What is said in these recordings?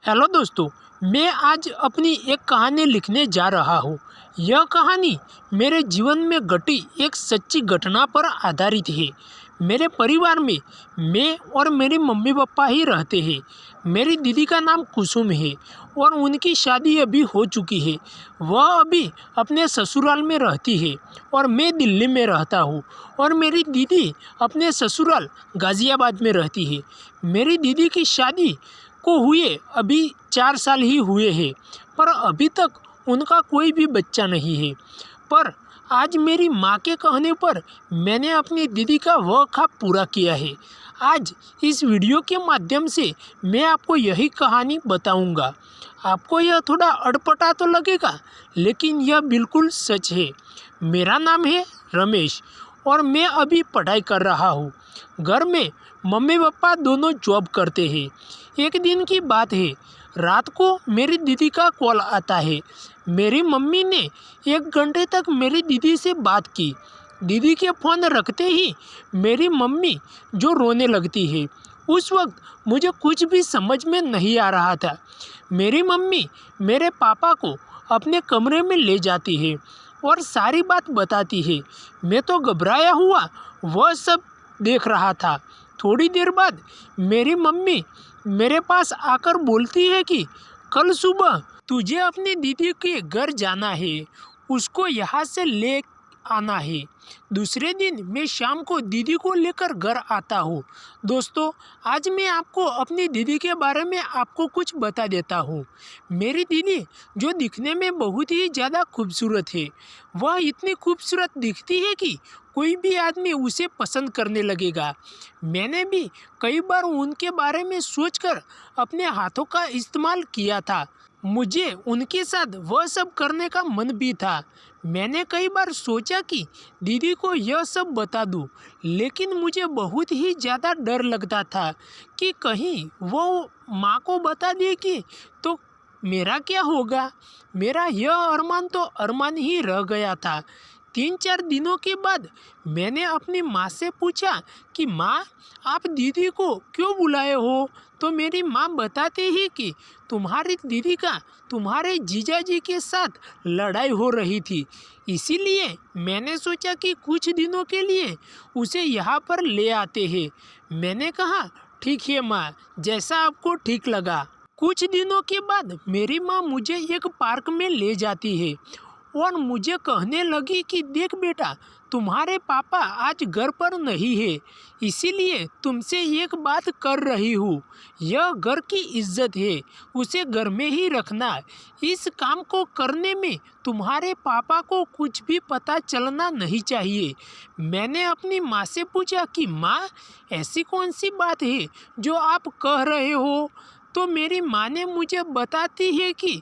Hello दोस्तों, मैं आज अपनी एक कहानी लिखने जा रहा हूँ। यह कहानी मेरे जीवन में घटी एक सच्ची घटना पर आधारित है। मेरे परिवार में मैं और मेरे मम्मी पापा ही रहते हैं। मेरी दीदी का नाम कुसुम है और उनकी शादी अभी हो चुकी है। वह अभी अपने ससुराल में रहती है और मैं दिल्ली में रहता हूँ और मेरी दीदी अपने ससुराल गाज़ियाबाद में रहती है। मेरी दीदी की शादी को हुए अभी 4 साल ही हुए हैं, पर अभी तक उनका कोई भी बच्चा नहीं है। पर आज मेरी माँ के कहने पर मैंने अपनी दीदी का वह ख्वाब पूरा किया है। आज इस वीडियो के माध्यम से मैं आपको यही कहानी बताऊंगा। आपको यह थोड़ा अटपटा तो लगेगा, लेकिन यह बिल्कुल सच है। मेरा नाम है रमेश और मैं अभी पढ़ाई कर रहा हूँ। घर में मम्मी पापा दोनों जॉब करते हैं। एक दिन की बात है, रात को मेरी दीदी का कॉल आता है। मेरी मम्मी ने 1 घंटे तक मेरी दीदी से बात की। दीदी के फ़ोन रखते ही मेरी मम्मी जो रोने लगती है। उस वक्त मुझे कुछ भी समझ में नहीं आ रहा था। मेरी मम्मी मेरे पापा को अपने कमरे में ले जाती है और सारी बात बताती है। मैं तो घबराया हुआ वह सब देख रहा था। थोड़ी देर बाद मेरी मम्मी मेरे पास आकर बोलती है कि कल सुबह तुझे अपनी दीदी के घर जाना है, उसको यहाँ से ले आना है। दूसरे दिन मैं शाम को दीदी को लेकर घर आता हूँ। दोस्तों, आज मैं आपको अपनी दीदी के बारे में आपको कुछ बता देता हूँ। मेरी दीदी जो दिखने में बहुत ही ज़्यादा खूबसूरत है, वह इतनी खूबसूरत दिखती है कि कोई भी आदमी उसे पसंद करने लगेगा। मैंने भी कई बार उनके बारे में सोचकर अपने हाथों का इस्तेमाल किया था। मुझे उनके साथ वह सब करने का मन भी था। मैंने कई बार सोचा कि दीदी को यह सब बता दूं, लेकिन मुझे बहुत ही ज़्यादा डर लगता था कि कहीं वो माँ को बता देगी तो मेरा क्या होगा। मेरा यह अरमान तो अरमान ही रह गया था। 3-4 दिनों के बाद मैंने अपनी माँ से पूछा कि माँ, आप दीदी को क्यों बुलाए हो? तो मेरी माँ बताती ही कि तुम्हारी दीदी का तुम्हारे जीजाजी के साथ लड़ाई हो रही थी, इसीलिए मैंने सोचा कि कुछ दिनों के लिए उसे यहाँ पर ले आते हैं। मैंने कहा ठीक है माँ, जैसा आपको ठीक लगा। कुछ दिनों के बाद मेरी माँ मुझे एक पार्क में ले जाती है और मुझे कहने लगी कि देख बेटा, तुम्हारे पापा आज घर पर नहीं है, इसीलिए तुमसे एक बात कर रही हूँ। यह घर की इज्जत है, उसे घर में ही रखना। इस काम को करने में तुम्हारे पापा को कुछ भी पता चलना नहीं चाहिए। मैंने अपनी माँ से पूछा कि माँ, ऐसी कौन सी बात है जो आप कह रहे हो? तो मेरी माँ ने मुझे बताती है कि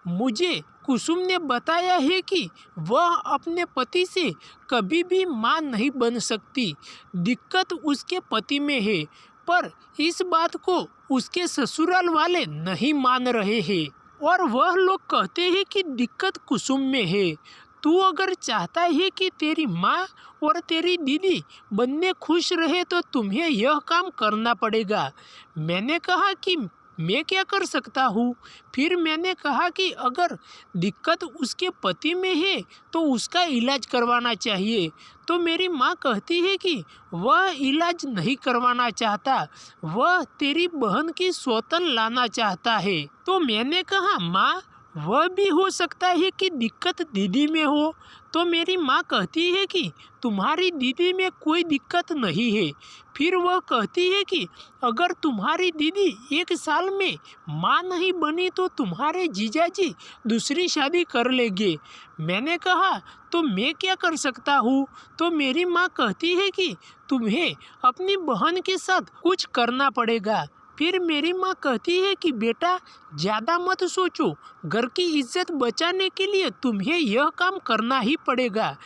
मुझे कुसुम ने बताया है कि वह अपने पति से कभी भी मां नहीं बन सकती। दिक्कत उसके पति में है, पर इस बात को उसके ससुराल वाले नहीं मान रहे हैं और वह लोग कहते हैं कि दिक्कत कुसुम में है। तू अगर चाहता है कि तेरी माँ और तेरी दीदी बनने खुश रहे तो तुम्हें यह काम करना पड़ेगा। मैंने कहा कि मैं क्या कर सकता हूँ? फिर मैंने कहा कि अगर दिक्कत उसके पति में है तो उसका इलाज करवाना चाहिए। तो मेरी माँ कहती है कि वह इलाज नहीं करवाना चाहता, वह तेरी बहन की सौतन लाना चाहता है। तो मैंने कहा माँ, वह भी हो सकता है कि दिक्कत दीदी में हो। तो मेरी माँ कहती है कि तुम्हारी दीदी में कोई दिक्कत नहीं है। फिर वह कहती है कि अगर तुम्हारी दीदी 1 साल में माँ नहीं बनी तो तुम्हारे जीजाजी दूसरी शादी कर लेंगे। मैंने कहा तो मैं क्या कर सकता हूँ? तो मेरी माँ कहती है कि तुम्हें अपनी बहन के साथ कुछ करना पड़ेगा। फिर मेरी माँ कहती है कि बेटा, ज़्यादा मत सोचो, घर की इज्जत बचाने के लिए तुम्हें यह काम करना ही पड़ेगा।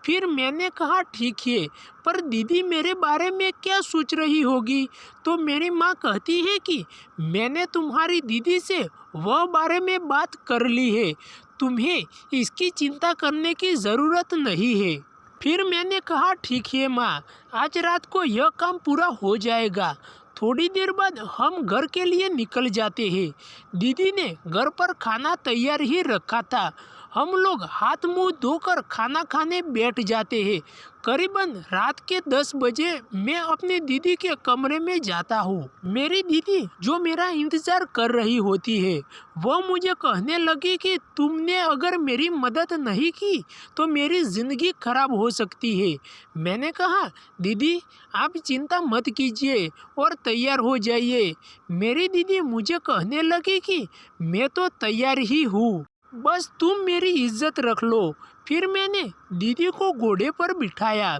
फिर मैंने कहा ठीक है, पर दीदी मेरे बारे में क्या सोच रही होगी? तो मेरी माँ कहती है कि मैंने तुम्हारी दीदी से वह बारे में बात कर ली है, तुम्हें इसकी चिंता करने की ज़रूरत नहीं है। फिर मैंने कहा ठीक है माँ, आज रात को यह काम पूरा हो जाएगा। थोड़ी देर बाद हम घर के लिए निकल जाते हैं। दीदी ने घर पर खाना तैयार ही रखा था। हम लोग हाथ मुंह धोकर खाना खाने बैठ जाते हैं। करीबन रात के 10 बजे मैं अपनी दीदी के कमरे में जाता हूँ। मेरी दीदी जो मेरा इंतज़ार कर रही होती है, वह मुझे कहने लगी कि तुमने अगर मेरी मदद नहीं की तो मेरी ज़िंदगी खराब हो सकती है। मैंने कहा, दीदी आप चिंता मत कीजिए और तैयार हो जाइए। मेरी दीदी मुझे कहने लगी कि मैं तो तैयार ही हूँ, बस तुम मेरी इज्जत रख लो। फिर मैंने दीदी को घोड़े पर बिठाया।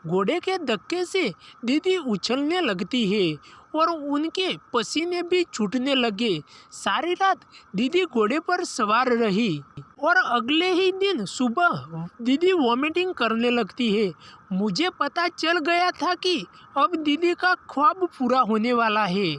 घोड़े के धक्के से दीदी उछलने लगती है और उनके पसीने भी छूटने लगे। सारी रात दीदी घोड़े पर सवार रही और अगले ही दिन सुबह दीदी वॉमिटिंग करने लगती है। मुझे पता चल गया था कि अब दीदी का ख्वाब पूरा होने वाला है।